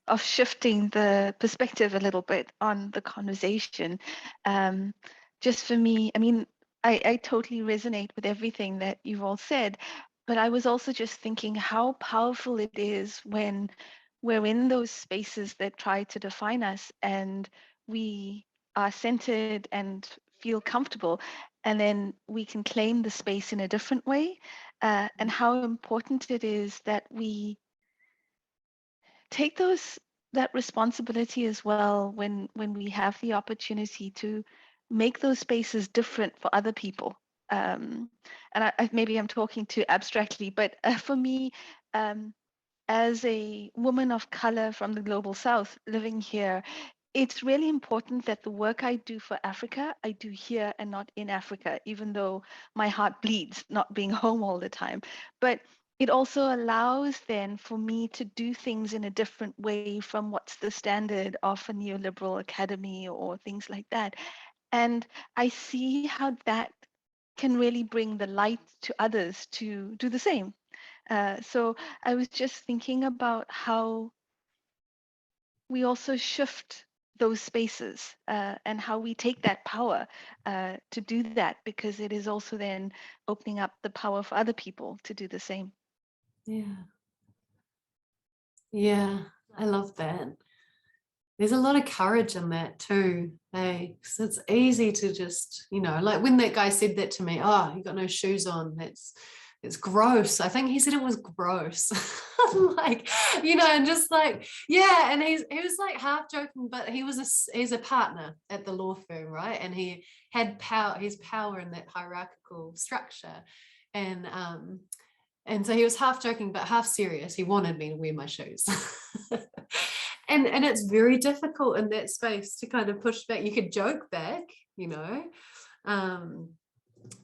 of shifting the perspective a little bit on the conversation. Just for me, I mean, I totally resonate with everything that you've all said, but I was also just thinking how powerful it is when we're in those spaces that try to define us and we are centered and feel comfortable, and then we can claim the space in a different way, and how important it is that we take that responsibility as well when we have the opportunity to make those spaces different for other people. And maybe I'm talking too abstractly, but for me, as a woman of color from the global south living here, it's really important that the work I do for Africa, I do here and not in Africa, even though my heart bleeds not being home all the time. But it also allows then for me to do things in a different way from what's the standard of a neoliberal academy or things like that. And I see how that can really bring the light to others to do the same. So I was just thinking about how we also shift those spaces and how we take that power to do that, because it is also then opening up the power for other people to do the same. Yeah. Yeah, I love that. There's a lot of courage in that too. Hey, 'cause it's easy to just, you know, like when that guy said that to me, oh, you got no shoes on, it's gross. I think he said it was gross. Like, you know, and just like, yeah, and he was like half joking, but he's a partner at the law firm, right? And he had power, his power in that hierarchical structure. And so he was half joking, but half serious. He wanted me to wear my shoes. And it's very difficult in that space to kind of push back. You could joke back, you know,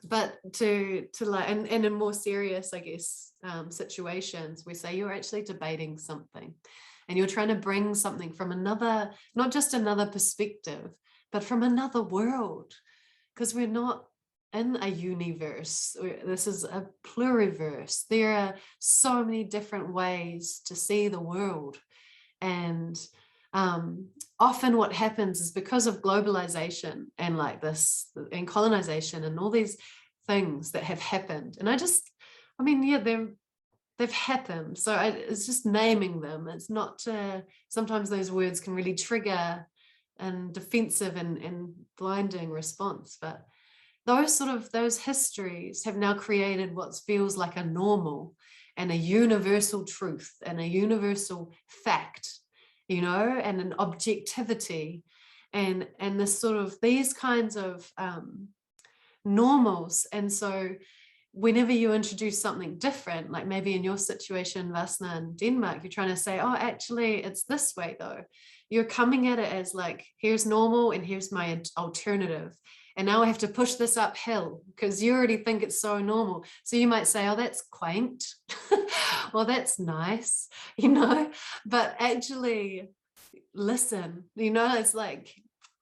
but to like, and in more serious, I guess, situations, we say you're actually debating something and you're trying to bring something from another, not just another perspective, but from another world, because we're not in a universe. This is a pluriverse. There are so many different ways to see the world. And often what happens is because of globalization and like this and colonization and all these things that have happened. And I mean, yeah, they've happened. So it's just naming them. It's not, sometimes those words can really trigger and defensive and blinding response. But those histories have now created what feels like a normal and a universal truth and a universal fact, you know, and an objectivity and this sort of these kinds of normals. And so whenever you introduce something different, like maybe in your situation, Vasna, in Denmark, you're trying to say, oh, actually, it's this way though. You're coming at it as like, here's normal and here's my alternative. And now I have to push this uphill because you already think it's so normal. So you might say, oh, that's quaint. Well, that's nice, you know, but actually listen, you know, it's like,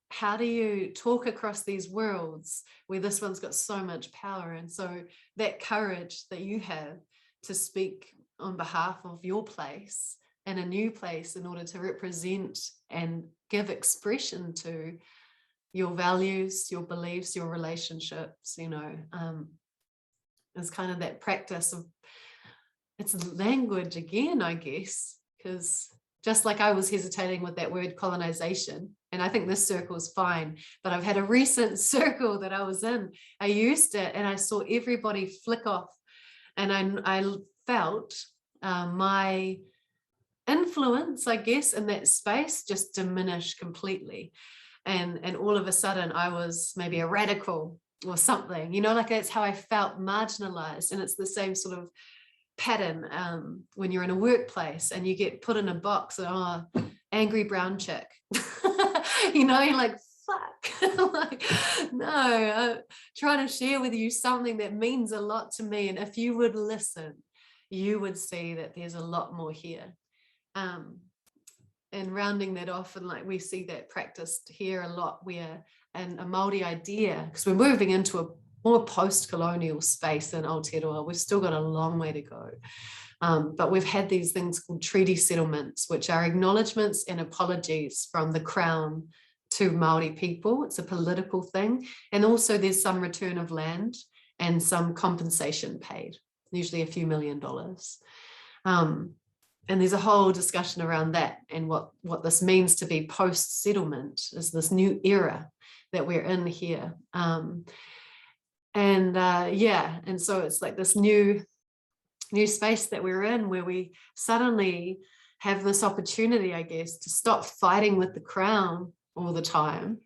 how do you talk across these worlds where this one's got so much power? And so that courage that you have to speak on behalf of your place and a new place in order to represent and give expression to your values, your beliefs, your relationships, you know, is kind of that practice of, it's language again, I guess, because just like I was hesitating with that word colonisation, and I think this circle is fine, but I've had a recent circle that I was in, I used it and I saw everybody flick off, and I felt my influence, I guess, in that space just diminish completely. And all of a sudden I was maybe a radical or something, you know, like that's how I felt marginalized. And it's the same sort of pattern when you're in a workplace and you get put in a box, oh, angry brown chick, you know, you're like, fuck, like, no, I'm trying to share with you something that means a lot to me. And if you would listen, you would see that there's a lot more here. And rounding that off, and like we see that practiced here a lot, where and a Māori idea, because we're moving into a more post-colonial space in Aotearoa. We've still got a long way to go. But we've had these things called treaty settlements, which are acknowledgements and apologies from the Crown to Māori people. It's a political thing. And also there's some return of land and some compensation paid, usually a few $1 million. And there's a whole discussion around that and what this means to be post-settlement, is this new era that we're in here. Yeah, and so it's like this new space that we're in, where we suddenly have this opportunity, I guess, to stop fighting with the Crown all the time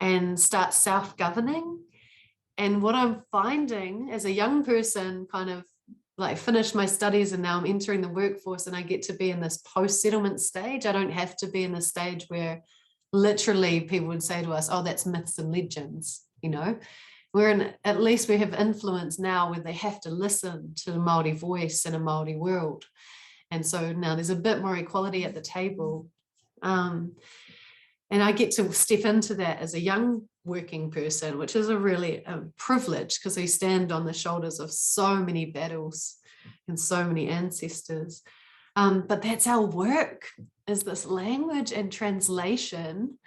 and start self-governing. And what I'm finding as a young person, kind of like finished my studies and now I'm entering the workforce and I get to be in this post-settlement stage. I don't have to be in the stage where literally people would say to us, oh, that's myths and legends, you know. We're in, at least we have influence now where they have to listen to the Māori voice in a Māori world. And so now there's a bit more equality at the table. And I get to step into that as a young working person, which is a really privilege, because we stand on the shoulders of so many battles and so many ancestors. But that's our work, is this language and translation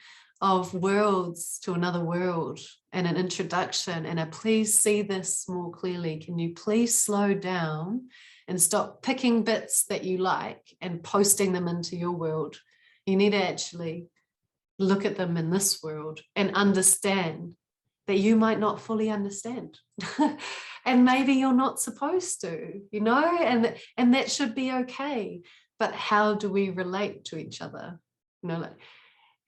of worlds to another world, and an introduction and a please see this more clearly. Can you please slow down and stop picking bits that you like and posting them into your world? You need to actually look at them in this world and understand that you might not fully understand. And maybe you're not supposed to, you know, and that should be okay. But how do we relate to each other? You know, like,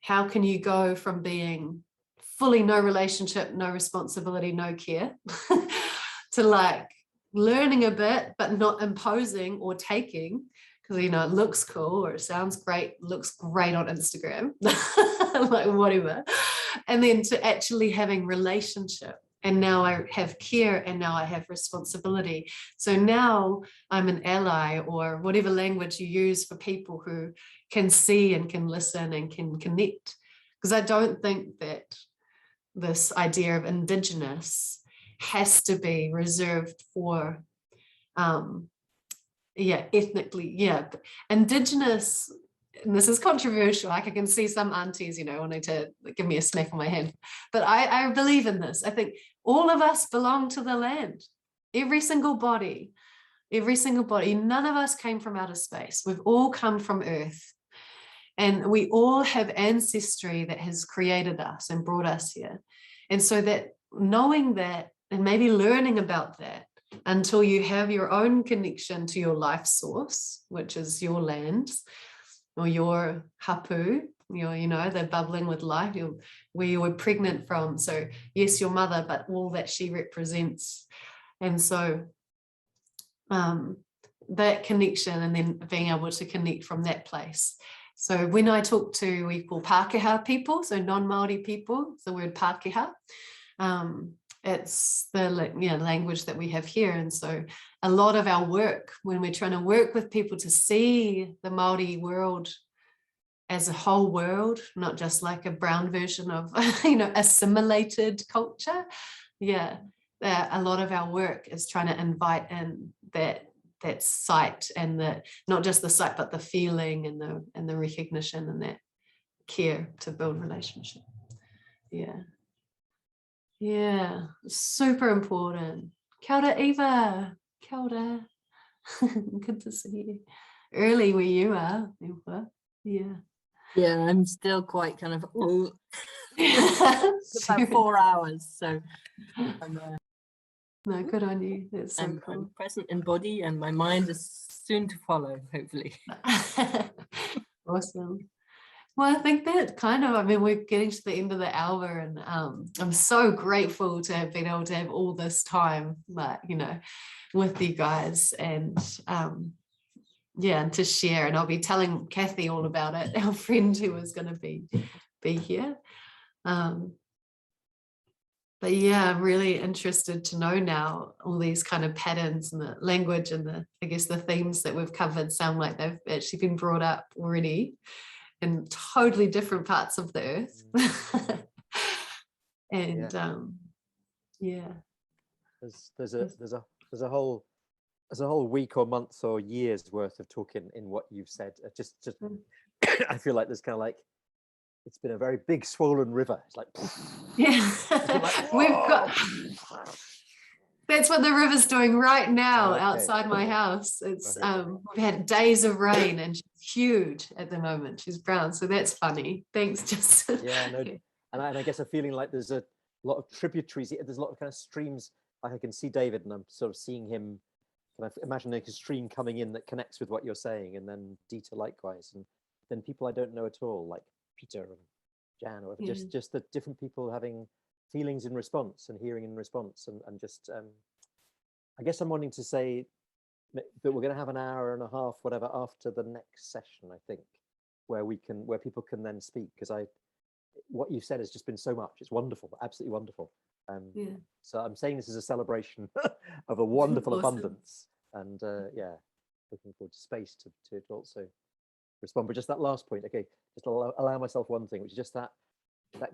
how can you go from being fully no relationship, no responsibility, no care, to like learning a bit, but not imposing or taking, because, you know, it looks cool or it sounds great, looks great on Instagram, like whatever. And then to actually having relationship. And now I have care, and now I have responsibility. So now I'm an ally, or whatever language you use for people who can see and can listen and can connect. Because I don't think that this idea of Indigenous has to be reserved for, ethnically, Indigenous. And this is controversial. Like, I can see some aunties, you know, wanting to give me a smack on my hand, but I believe in this. I think all of us belong to the land, every single body, none of us came from outer space. We've all come from Earth, and we all have ancestry that has created us and brought us here. And so that knowing that, and maybe learning about that until you have your own connection to your life source, which is your land, or your hapu, you know, they're bubbling with life, where you were pregnant from. So yes, your mother, but all that she represents. And so that connection, and then being able to connect from that place. So when I talk to, we call Pākehā people, so non-Māori people, the word Pākehā, it's the language that we have here. And so a lot of our work, when we're trying to work with people to see the Māori world as a whole world, not just like a brown version of, you know, assimilated culture. Yeah, a lot of our work is trying to invite in that sight, and the, not just the sight, but the feeling and the recognition and that care to build relationship. Yeah, super important. Kia ora, Eva. Kia ora. Good to see you. Early where you are, Eva. Yeah, I'm still quite kind of it's about 4 hours, so I'm, no, good on you. That's so cool. I'm present in body, and my mind is soon to follow, hopefully. Awesome. Well, I think that kind of, I mean, we're getting to the end of the hour, and I'm so grateful to have been able to have all this time, like, you know, with you guys, and and to share. And I'll be telling Kathy all about it, our friend who is going to be here. But yeah, I'm really interested to know now all these kind of patterns and the language and the, I guess, the themes that we've covered sound like they've actually been brought up already in totally different parts of the earth. And there's a whole week or month or years worth of talking in what you've said. Just I feel like there's kind of like, it's been a very big swollen river. It's like, like, we've got, that's what the river's doing right now. Outside my house. It's we've had days of rain, and she's huge at the moment. She's brown, so that's funny. Thanks, Justin. And I guess a feeling like there's a lot of tributaries. There's a lot of kind of streams. Like I can see David, and I'm sort of seeing him. Kind of imagining a stream coming in that connects with what you're saying, and then Dita likewise, and then people I don't know at all, like Peter and Jan, or just the different people having feelings in response and hearing in response, and just I guess I'm wanting to say that we're going to have an hour and a half, whatever, after the next session, I think, where people can then speak, because what you've said has just been so much. It's wonderful, absolutely wonderful. So I'm saying this is a celebration of a wonderful abundance, and looking forward to space to also respond. But just that last point, okay, just allow myself one thing, which is just that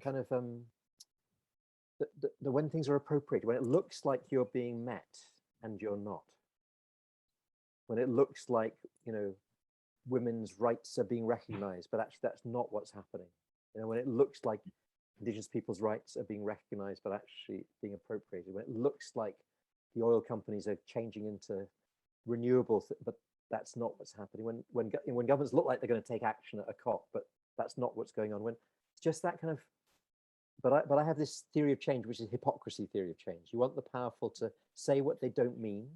kind of the when things are appropriate, when it looks like you're being met and you're not, when it looks like, you know, women's rights are being recognized, but actually that's not what's happening. You know, when it looks like Indigenous people's rights are being recognized, but actually being appropriated, when it looks like the oil companies are changing into renewable, but that's not what's happening. When governments look like they're going to take action at a COP, but that's not what's going on. When it's just that kind of, but I have this theory of change, which is hypocrisy theory of change. You want the powerful to say what they don't mean,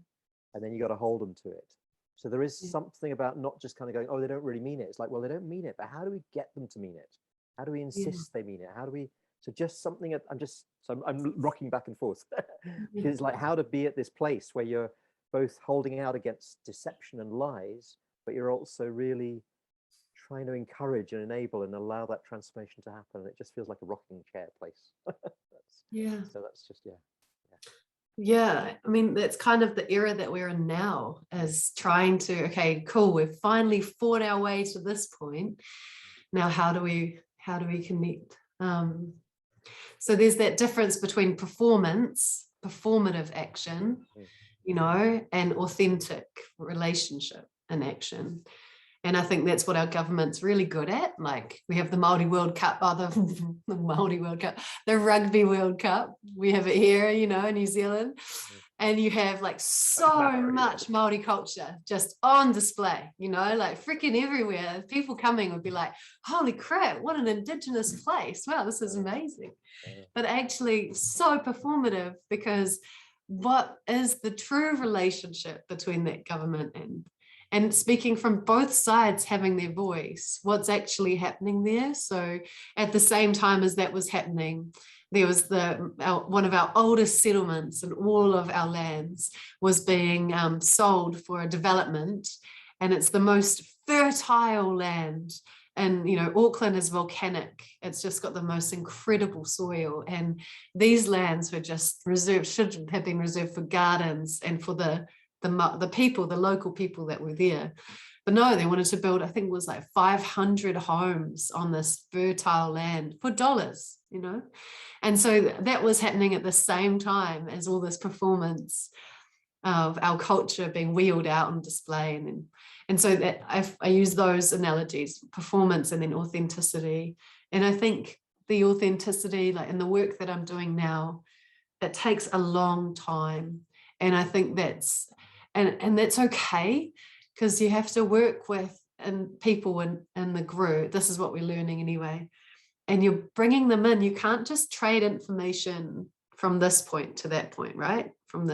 and then you got to hold them to it. So there is something about not just kind of going, oh, they don't really mean it. It's like, well, they don't mean it, but how do we get them to mean it? How do we insist they mean it? How do we, so just something, I'm rocking back and forth. Because it's like how to be at this place where you're both holding out against deception and lies, but you're also really trying to encourage and enable and allow that transformation to happen. And it just feels like a rocking chair place. So that's just, Yeah, I mean, that's kind of the era that we're in now, as trying to, okay, cool, we've finally fought our way to this point. Now, how do we connect? So there's that difference between performative action, you know, and authentic relationship and action. And I think that's what our government's really good at. Like we have the Māori World Cup, the Māori World Cup, the Rugby World Cup. We have it here, you know, in New Zealand. And you have like so much Māori culture just on display, you know, like freaking everywhere. People coming would be like, holy crap, what an Indigenous place. Wow, this is amazing. But actually so performative, because what is the true relationship between that government and speaking from both sides having their voice, what's actually happening there? So at the same time as that was happening, there was one of our oldest settlements in all of our lands was being sold for a development, and it's the most fertile land. And, you know, Auckland is volcanic. It's just got the most incredible soil. And these lands were just reserved, should have been reserved for gardens and for the people, the local people that were there. But no, they wanted to build, I think it was like 500 homes on this fertile land for dollars, you know? And so that was happening at the same time as all this performance of our culture being wheeled out on display. And so that I use those analogies, performance and then authenticity. And I think the authenticity, like in the work that I'm doing now, it takes a long time. And I think that's okay, because you have to work with people in the group. This is what we're learning anyway. And you're bringing them in. You can't just trade information from this point to that point, right? From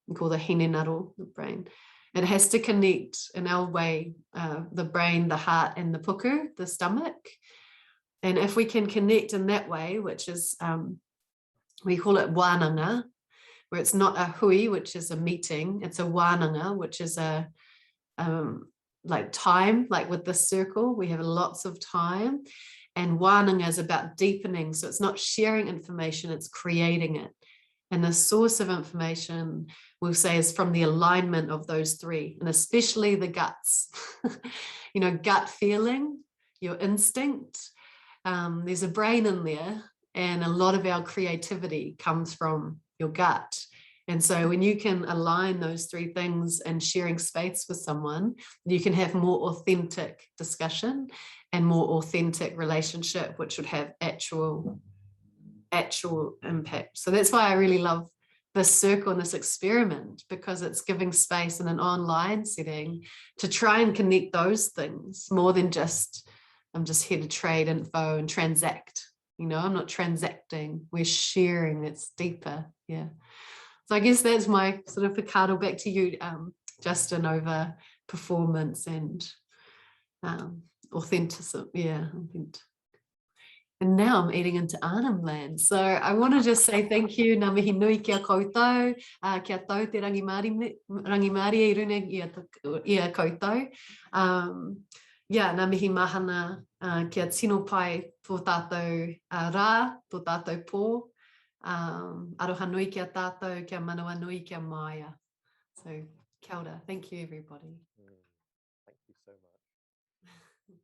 we call the hinenaro, the brain. It has to connect in our way, the brain, the heart, and the puku, the stomach. And if we can connect in that way, which is, we call it wānanga, where it's not a hui, which is a meeting, it's a wānanga, which is a like time, like with the circle, we have lots of time. And wānanga is about deepening. So it's not sharing information, it's creating it. And the source of information, we'll say, is from the alignment of those three, and especially the guts. You know, gut feeling, your instinct. There's a brain in there, and a lot of our creativity comes from your gut. And so when you can align those three things and sharing space with someone, you can have more authentic discussion and more authentic relationship, which would have actual impact. So that's why I really love this circle and this experiment, because it's giving space in an online setting to try and connect those things more than just, I'm just here to trade info and transact. You know, I'm not transacting, we're sharing, it's deeper. Yeah. So I guess that's my sort of Picado back to you, Justin, over performance and authenticity. Yeah. And now I'm eating into Arnhem land. So I want to just say thank you. Ngā mihi nui kia koutou, kia tau te rangi Māori e runa ia koutou. Yeah, ngā mihi mahana kia tino pai tō tātou rā, tō tātou pō. Aroha nui kia tātou, kia manawa nui kia maia. So kia ora. Thank you, everybody. Thank you so much.